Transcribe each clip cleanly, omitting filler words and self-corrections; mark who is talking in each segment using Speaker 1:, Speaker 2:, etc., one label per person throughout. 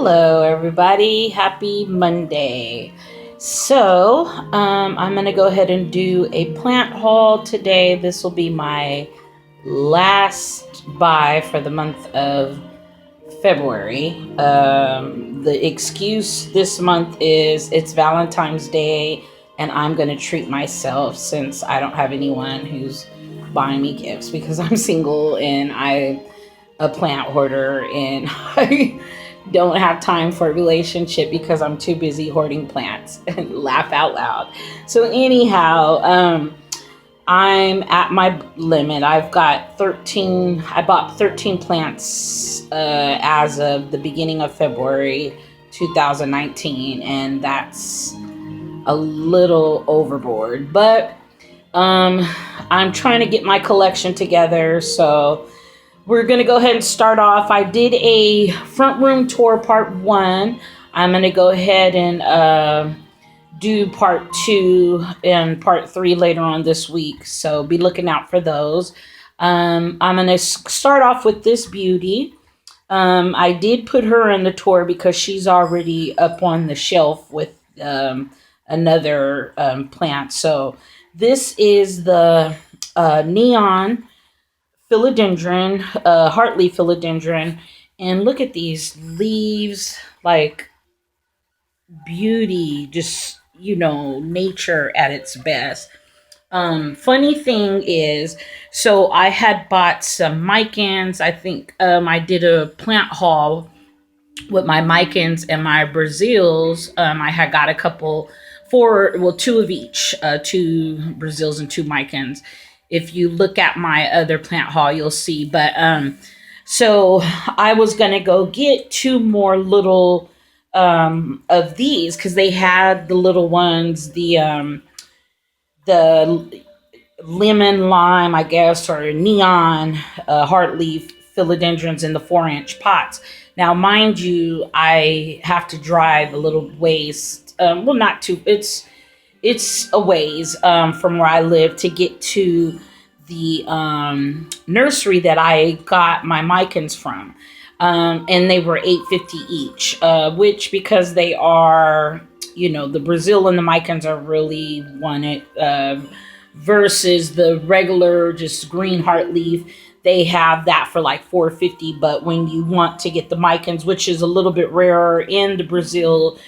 Speaker 1: Hello, everybody. Happy Monday. I'm going to go ahead and do a plant haul today. This will be my last buy for the month of February. The excuse this month is it's Valentine's Day, and I'm going to treat myself since I don't have anyone who's buying me gifts because I'm single and I'm a plant hoarder and I don't have time for a relationship because I'm too busy hoarding plants and laugh out loud. So anyhow, I'm at my limit. I've got 13, I bought 13 plants as of the beginning of February 2019, and that's a little overboard, but I'm trying to get my collection together, so we're going to go ahead and start off. I did a front room tour part 1. I'm going to go ahead and do part 2 and part 3 later on this week. So be looking out for those. I'm going to start off with this beauty. I did put her in the tour because she's already up on the shelf with another plant. So this is the neon Philodendron, heartleaf philodendron, and look at these leaves, like beauty, just nature at its best. Funny thing is, so I had bought some micans. I think I did a plant haul with my micans and my Brazils. I had got a couple, two of each, 2 Brazils and 2 micans. If you look at my other plant haul, you'll see. But so I was gonna go get 2 more little of these because they had the little ones, the lemon lime, I guess, or neon heartleaf philodendrons in the 4-inch pots. Now, mind you, I have to drive a little ways. Well, not too. It's a ways from where I live to get to the nursery that I got my micans from, and they were $8.50 each. Which, because they are, the Brazil and the micans are really wanted versus the regular just green heartleaf. They have that for like $4.50. But when you want to get the micans, which is a little bit rarer in the Brazil.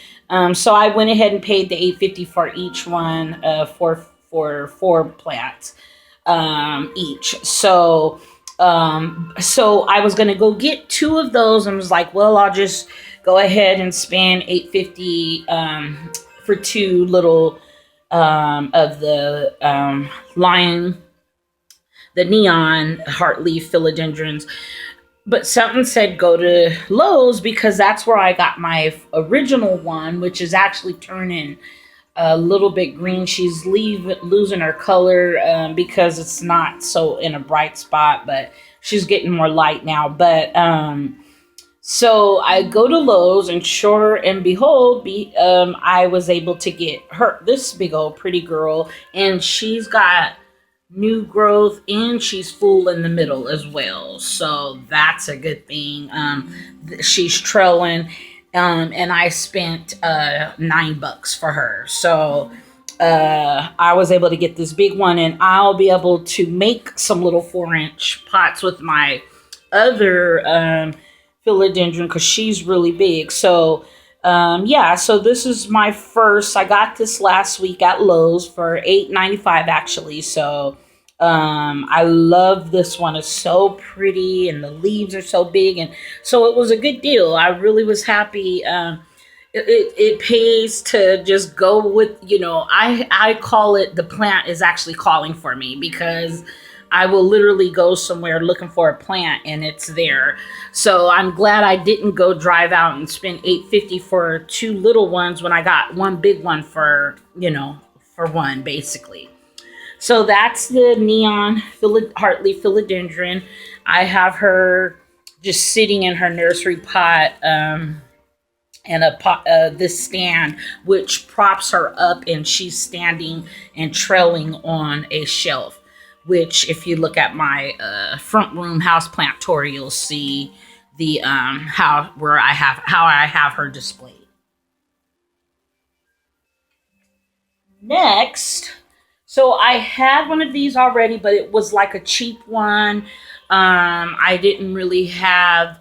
Speaker 1: So I went ahead and paid the $8.50 for each one, for 4 plants each. So I was gonna go get 2 of those and was like, well, I'll just go ahead and spend $8.50 for 2 little of the the neon heartleaf philodendrons. But something said go to Lowe's because that's where I got my original one, which is actually turning a little bit green. She's losing her color because it's not so in a bright spot, but she's getting more light now. But so I go to Lowe's, and sure and behold, I was able to get this big old pretty girl, and she's got new growth and she's full in the middle as well, so that's a good thing. She's trailing, and I spent $9 for her, so I was able to get this big one, and I'll be able to make some little 4-inch pots with my other philodendron because she's really big. So so this is my first. I got this last week at Lowe's for $8.95 actually. So I love this one. It's so pretty and the leaves are so big, and so it was a good deal. I really was happy. It pays to just go with, I call it the plant is actually calling for me, because I will literally go somewhere looking for a plant and it's there. So I'm glad I didn't go drive out and spend $8.50 for 2 little ones when I got one big one for one, basically. So that's the neon heartleaf philodendron. I have her just sitting in her nursery pot, and a pot, this stand, which props her up, and she's standing and trailing on a shelf, which if you look at my front room houseplant tour, you'll see the how I have her displayed. Next, so I had one of these already, but it was like a cheap one. I didn't really have.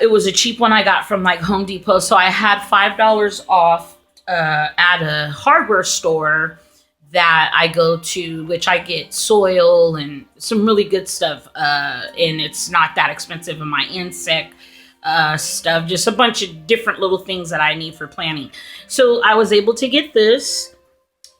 Speaker 1: It was a cheap one I got from like Home Depot, so I had $5 off at a hardware store that I go to, which I get soil and some really good stuff, and it's not that expensive. And my insect stuff, just a bunch of different little things that I need for planting. So I was able to get this.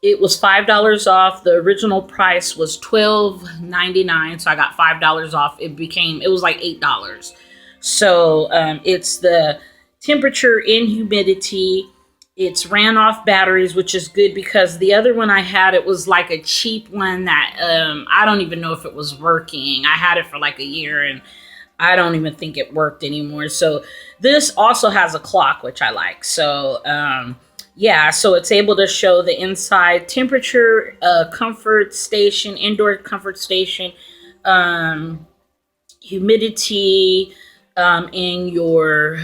Speaker 1: It was $5 off. The original price was $12.99, so I got $5 off. It was like $8. So it's the temperature and humidity. It's ran off batteries, which is good because the other one I had, it was like a cheap one that I don't even know if it was working. I had it for like a year and I don't even think it worked anymore. So this also has a clock, which I like. So yeah, so it's able to show the inside temperature, comfort station, indoor comfort station, humidity, in your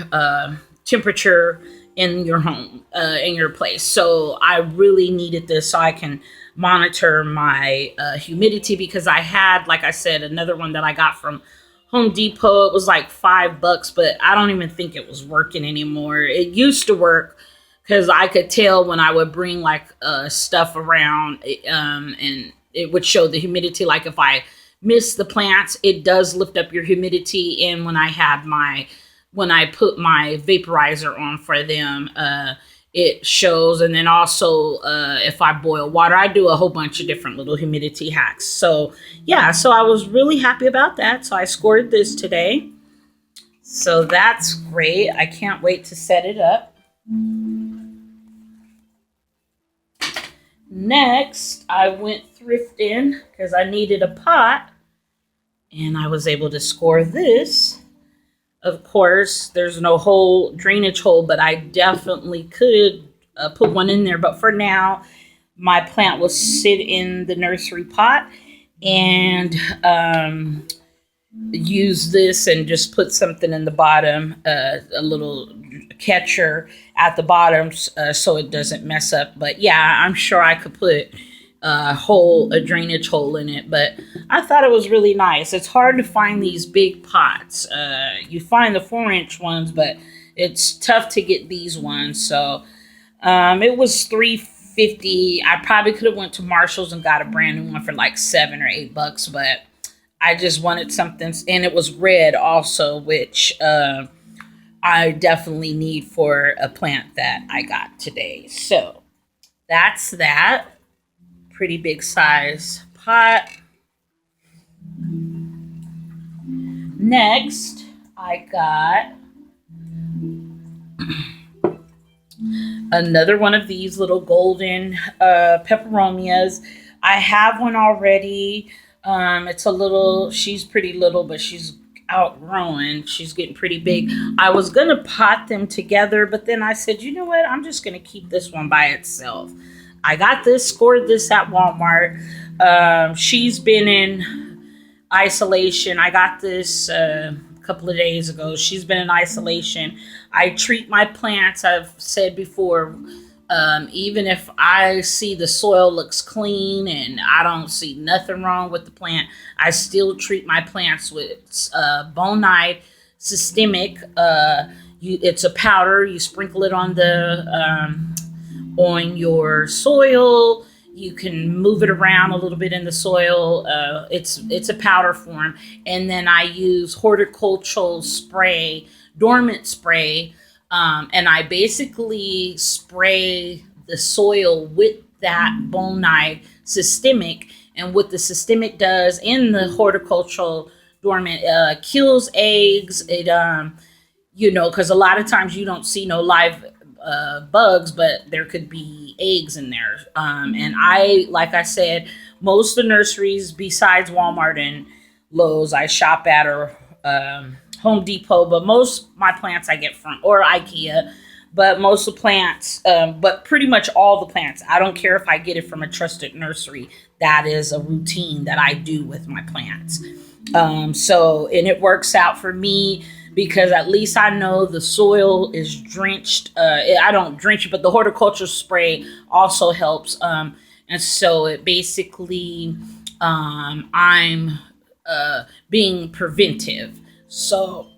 Speaker 1: temperature in your home, in your place. So I really needed this so I can monitor my humidity, because I had, like I said, another one that I got from Home Depot. It was like $5, but I don't even think it was working anymore. It used to work because I could tell when I would bring like stuff around, and it would show the humidity. Like if I miss the plants, it does lift up your humidity. And when I put my vaporizer on for them, it shows. And then also if I boil water, I do a whole bunch of different little humidity hacks. So yeah, so I was really happy about that. So I scored this today. So that's great. I can't wait to set it up. Next, I went thrifting because I needed a pot, and I was able to score this. Of course, there's no drainage hole, but I definitely could put one in there. But for now, my plant will sit in the nursery pot, and use this and just put something in the bottom, a little catcher at the bottom, so it doesn't mess up. But yeah, I'm sure I could put a drainage hole in it, but I thought it was really nice. It's hard to find these big pots. You find the 4-inch ones, but it's tough to get these ones. So it was $3.50. I probably could have went to Marshall's and got a brand new one for like $7 or $8, but I just wanted something, and it was red also, which I definitely need for a plant that I got today. So that's that. Pretty big size pot. Next, I got another one of these little golden peperomias. I have one already. She's pretty little, but she's outgrowing. She's getting pretty big. I was going to pot them together, but then I said, you know what? I'm just going to keep this one by itself. I scored this at Walmart. She's been in isolation. I got this a couple of days ago. She's been in isolation. I treat my plants, I've said before, even if I see the soil looks clean and I don't see nothing wrong with the plant, I still treat my plants with Bonide systemic. It's a powder. You sprinkle it on your soil. You can move it around a little bit in the soil. It's a powder form. And then I use horticultural spray, dormant spray, and I basically spray the soil with that Bonide systemic. And what the systemic does in the horticultural dormant, kills eggs. It because a lot of times you don't see no live bugs, but there could be eggs in there. And like I said, most of the nurseries besides Walmart and Lowe's I shop at are Home Depot, but most of my plants I get from, or IKEA, but most of the plants, but pretty much all the plants, I don't care if I get it from a trusted nursery. That is a routine that I do with my plants. So, and it works out for me because at least I know the soil is drenched. I don't drench it, but the horticulture spray also helps. And so it basically, I'm being preventive. So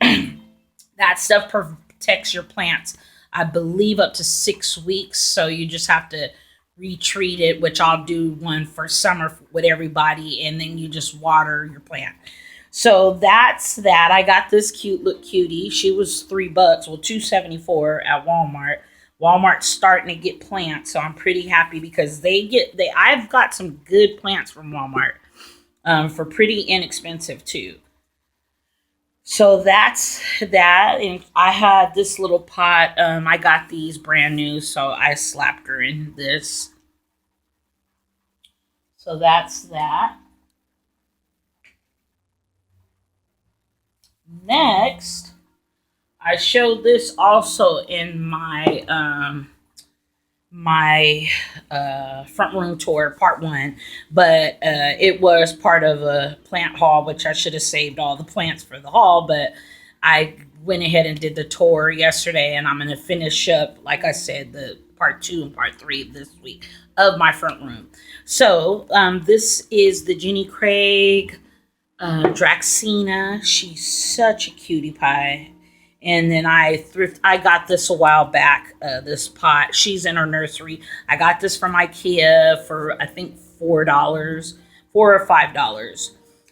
Speaker 1: that stuff protects your plants, I believe, up to 6 weeks. So you just have to retreat it, which I'll do one for summer with everybody, and then you just water your plant. So that's that. I got this cute little cutie. She was $3, well, 2.74 at Walmart. Walmart's starting to get plants, so I'm pretty happy because I've got some good plants from Walmart, for pretty inexpensive too. So that's that. And I had this little pot. I got these brand new, so I slapped her in this. So that's that. Next, I showed this also in my front room tour part one, but it was part of a plant haul, which I should have saved all the plants for the haul, but I went ahead and did the tour yesterday, and I'm going to finish up, like I said, the part two and part three this week of my front room. So this is the Jenny Craig Draxina. She's such a cutie pie. And then I got this a while back, this pot. She's in her nursery. I got this from IKEA for, I think, $4, $4 or $5.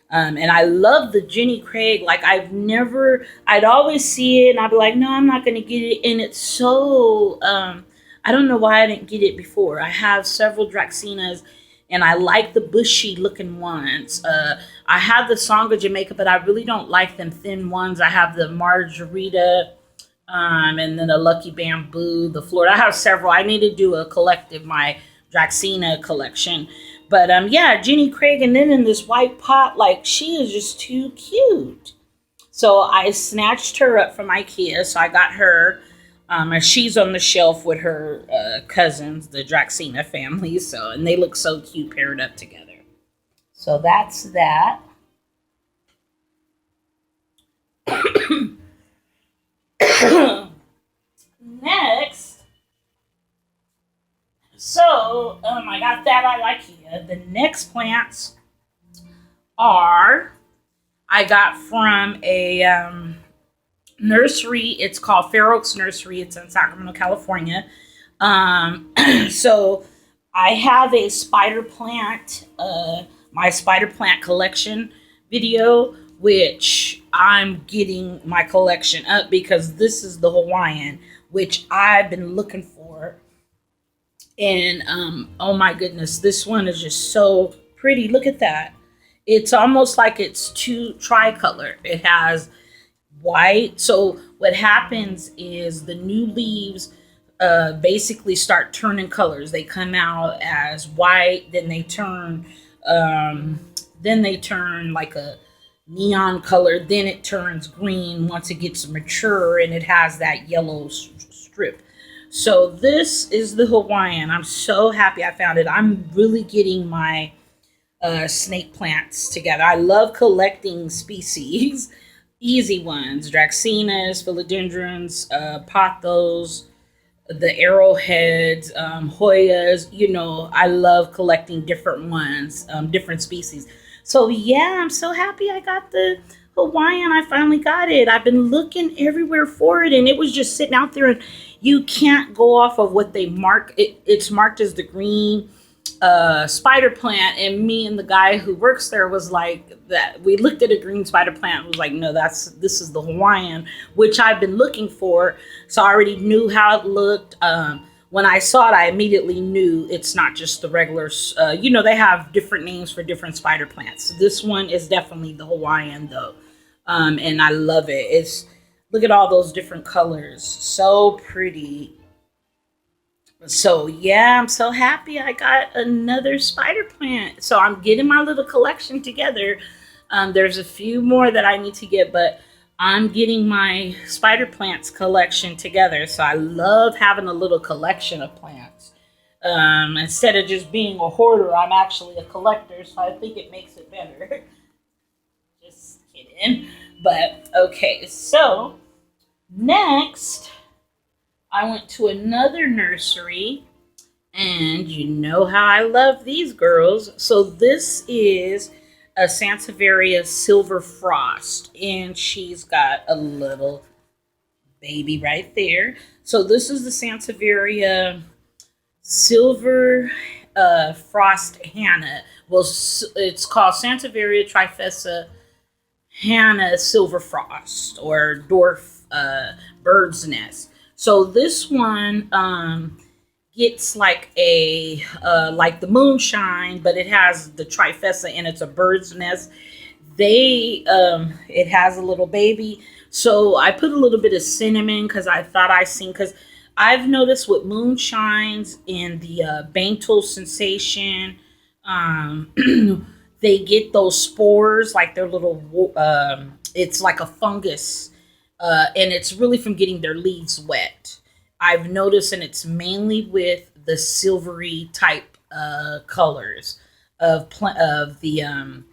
Speaker 1: And I love the Jenny Craig. Like, I'd always see it and I'd be like, no, I'm not going to get it. And it's so, I don't know why I didn't get it before. I have several Draxinas and I like the bushy looking ones. I have the Song of Jamaica, but I really don't like them thin ones. I have the Margarita, and then the Lucky Bamboo, the Florida. I have several. I need to do a collective, my Draxina collection. But yeah, Jenny Craig, and then in this white pot, like, she is just too cute. So I snatched her up from IKEA. So I got her. And she's on the shelf with her cousins, the Draxina family. So, and they look so cute paired up together. So that's that. Next, so I got that at IKEA. The next plants I got from a nursery. It's called Fair Oaks Nursery. It's in Sacramento, California. So I have a spider plant, my spider plant collection video, which I'm getting my collection up because this is the Hawaiian, which I've been looking for. And oh my goodness, this one is just so pretty. Look at that. It's almost like it's two tricolor. It has white. So what happens is the new leaves basically start turning colors. They come out as white, then they turn like a neon color, then it turns green once it gets mature, and it has that yellow strip. So this is the Hawaiian. I'm so happy I found it. I'm really getting my snake plants together. I love collecting species. Easy ones, Draxinas, Philodendrons, Pothos, the arrowheads, Hoyas. You know, I love collecting different ones, different species. So yeah, I'm so happy I got the Hawaiian. I finally got it. I've been looking everywhere for it, and it was just sitting out there. And you can't go off of what they mark. It's marked as the green spider plant, and me and the guy who works there was like that. We looked at a green spider plant and was like, no, this is the Hawaiian, which I've been looking for. So I already knew how it looked. When I saw it, I immediately knew it's not just the regular. They have different names for different spider plants. So this one is definitely the Hawaiian though, and I love it. Look at all those different colors, so pretty. So yeah, I'm so happy I got another spider plant. So I'm getting my little collection together. There's a few more that I need to get, but I'm getting my spider plants collection together. So I love having a little collection of plants. Instead of just being a hoarder, I'm actually a collector. So I think it makes it better. Just kidding. But okay, so next I went to another nursery, and you know how I love these girls. So this is a Sansevieria Silver Frost, and she's got a little baby right there. So this is the Sansevieria Silver Frost Hannah. Well, it's called Sansevieria trifessa Hannah Silver Frost or dwarf bird's nest. So this one gets like the moonshine, but it has the trifessa and it's a bird's nest. It has a little baby. So I put a little bit of cinnamon because I thought I seen because I've noticed with moonshines and the Bantal sensation, um, they get those spores like their little. It's like a fungus, and it's really from getting their leaves wet. I've noticed, and it's mainly with the silvery type colors of the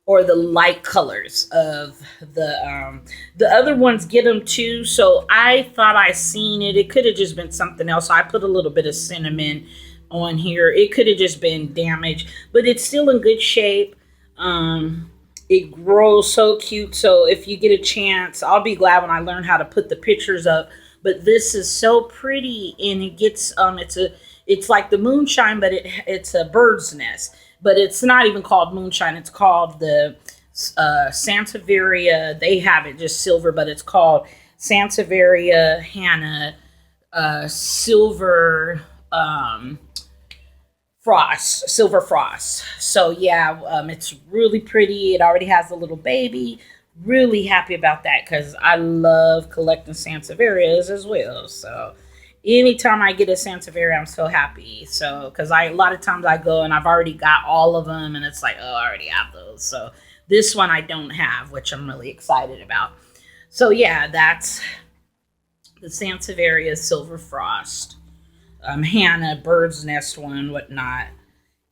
Speaker 1: or the light colors of the other ones get them too. So I thought I seen it. It could have just been something else. So I put a little bit of cinnamon on here. It could have just been damaged, but it's still in good shape. It grows so cute. So if you get a chance, I'll be glad when I learn how to put the pictures up. But this is so pretty, and it gets it's like the moonshine, but it's a bird's nest. But it's not even called moonshine. It's called the Sansevieria. They have it just silver, but it's called Sansevieria Hannah Silver Frost, Silver Frost. So yeah, it's really pretty. It already has a little baby. Really happy about that because I love collecting Sansevierias as well. So anytime I get a Sansevieria, I'm so happy. So because a lot of times I go and I've already got all of them, and it's like, oh, I already have those. So this one I don't have, which I'm really excited about. So yeah, that's the Sansevieria Silver Frost, Hannah bird's nest one, whatnot.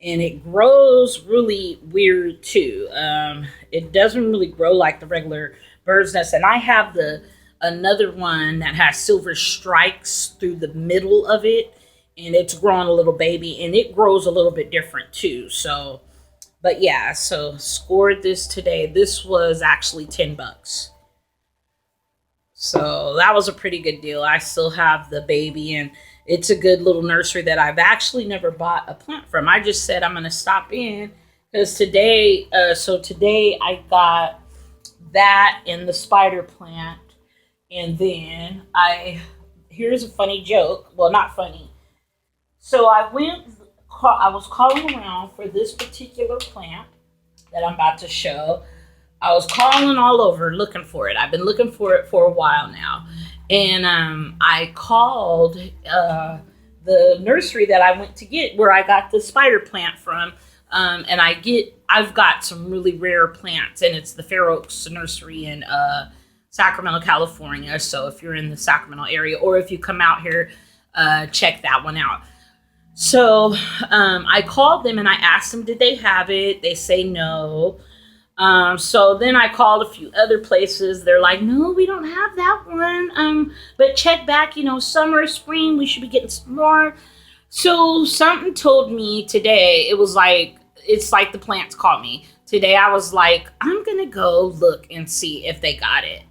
Speaker 1: And it grows really weird too. It doesn't really grow like the regular bird's nest. And I have the another one that has silver strikes through the middle of it, and it's growing a little baby, and it grows a little bit different too. So, but yeah, so scored this today. This was actually $10. So that was a pretty good deal. I still have the baby, and it's a good little nursery that I've actually never bought a plant from. I just said I'm going to stop in because today I got that and the spider plant. And then here's a funny joke. Well, not funny. So I was calling around for this particular plant that I'm about to show. I was calling all over looking for it. I've been looking for it for a while now. And I called the nursery that I went to get where I got the spider plant from. And I've got some really rare plants, and it's the Fair Oaks Nursery in Sacramento, California. So if you're in the Sacramento area, or if you come out here, check that one out. So I called them and I asked them, did they have it? They say no. So then I called a few other places. They're like, no, we don't have that one. But check back, summer, spring, we should be getting some more. So something told me today, it's like the plants called me. Today I was like, I'm going to go look and see if they got it.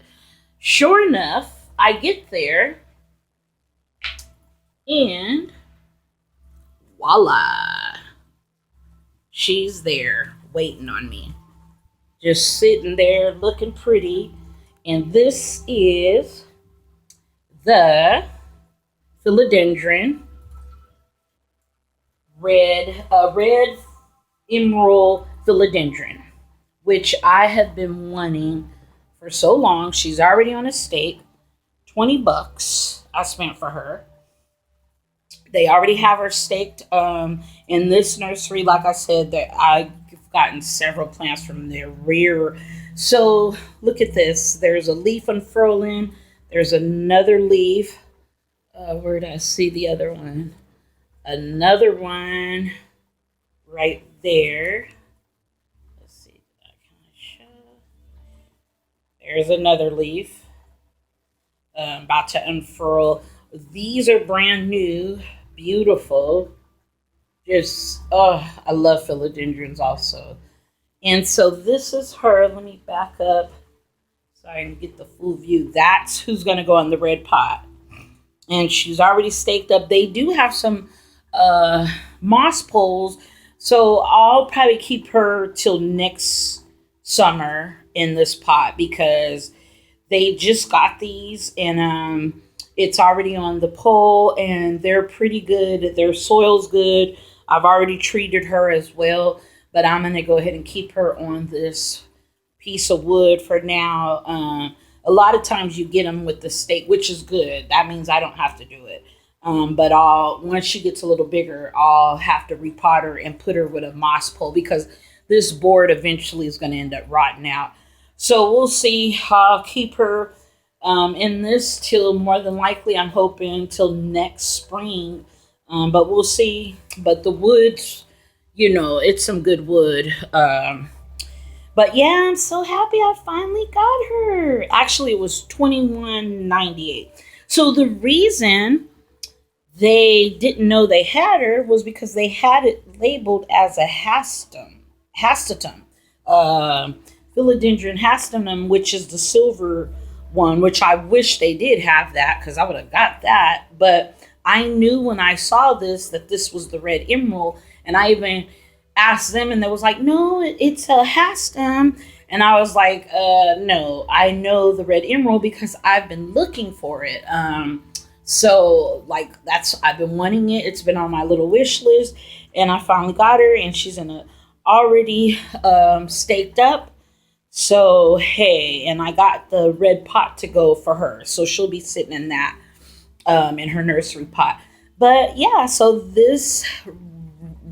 Speaker 1: Sure enough, I get there and voila, she's there waiting on me. Just sitting there looking pretty. And this is the Philodendron red emerald Philodendron, which I have been wanting for so long. She's already on a stake. $20 I spent for her. They already have her staked in this nursery. Like I said, that I've gotten several plants from their rear. So look at this. There's a leaf unfurling. There's another leaf. Where did I see the other one? Another one right there. Let's see. Can I show? There's another leaf about to unfurl. These are brand new, beautiful. Just, oh, I love philodendrons also. And so this is her. Let me back up so I can get the full view. That's who's going to go in the red pot. And she's already staked up. They do have some uh, moss poles, so I'll probably keep her till next summer in this pot because they just got these and it's already on the pole and they're pretty good. Their soil's good. I've already treated her as well, but I'm going to go ahead and keep her on this piece of wood for now. A lot of times you get them with the stake, which is good. That means I don't have to do it. But I'll once she gets a little bigger, I'll have to repot her and put her with a moss pole because this board eventually is going to end up rotting out. So we'll see. I'll keep her in this till more than likely, I'm hoping till next spring. But we'll see. But the woods, it's some good wood. But yeah, I'm so happy I finally got her. Actually, it was 21.98. So the reason they didn't know they had her was because they had it labeled as a hastatum, philodendron hastatum, which is the silver one, which I wish they did have that because I would have got that. But I knew when I saw this that this was the red emerald, and I even asked them, and they was like, "No, it's a hastum," and I was like, "No, I know the red emerald because I've been looking for it." So like I've been wanting it. It's been on my little wish list, and I finally got her, and she's in a already staked up. So hey, and I got the red pot to go for her, so she'll be sitting in that in her nursery pot. But yeah, so this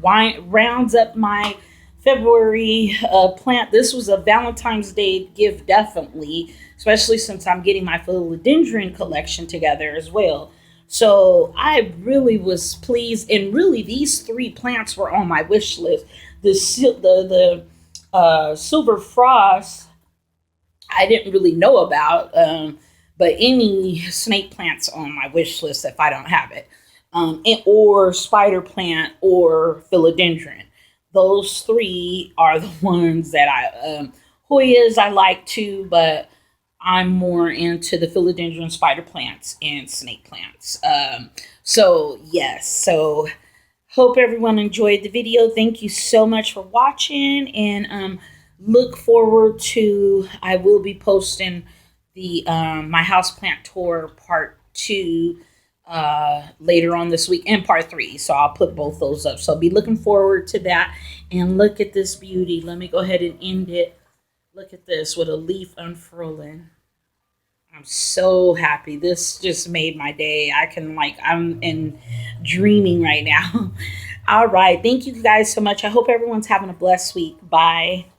Speaker 1: rounds up my February plant. This was a Valentine's Day gift, definitely, especially since I'm getting my philodendron collection together as well. So I really was pleased, and really these three plants were on my wish list. The silver frost I didn't really know about, but any snake plants on my wish list if I don't have it, or spider plant or philodendron. Those three are the ones that Hoyas I like too, but I'm more into the philodendron, spider plants, and snake plants. So yes, so hope everyone enjoyed the video. Thank you so much for watching, and look forward to, I will be posting the my houseplant tour part 2 later on this week, and part 3. So I'll put both those up. So I'll be looking forward to that. And look at this beauty. Let me go ahead and end it. Look at this with a leaf unfurling. I'm so happy. This just made my day. I'm in dreaming right now. All right. Thank you guys so much. I hope everyone's having a blessed week. Bye.